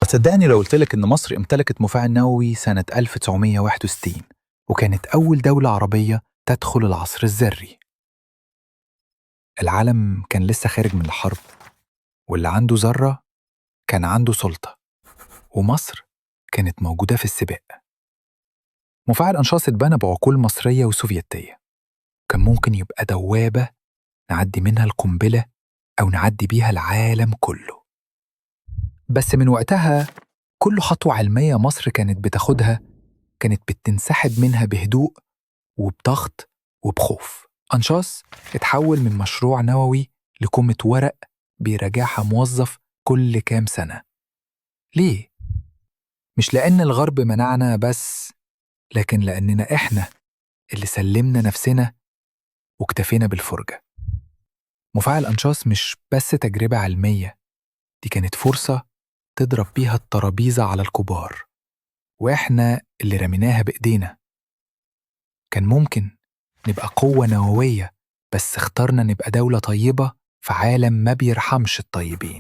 صدقني لو قلتلك إن مصر امتلكت مفاعل نووي سنة 1961 وكانت أول دولة عربية تدخل العصر الذري. العالم كان لسه خارج من الحرب، واللي عنده ذرة كان عنده سلطة، ومصر كانت موجودة في السباق. مفاعل أنشاص اتبنى بعقول مصرية وسوفيتية، كان ممكن يبقى دوابة نعدي منها القنبلة أو نعدي بيها العالم كله. بس من وقتها كل خطوة علمية مصر كانت بتاخدها كانت بتنسحب منها بهدوء وبضغط وبخوف. أنشاص اتحول من مشروع نووي لكومة ورق بيراجعها موظف كل كام سنة. ليه؟ مش لأن الغرب منعنا بس، لكن لأننا إحنا اللي سلمنا نفسنا واكتفينا بالفرجة. مفاعل أنشاص مش بس تجربة علمية، دي كانت فرصة تضرب بيها الترابيزة على الكبار، وإحنا اللي رميناها بإيدينا. كان ممكن نبقى قوة نووية، بس اخترنا نبقى دولة طيبة في عالم ما بيرحمش الطيبين.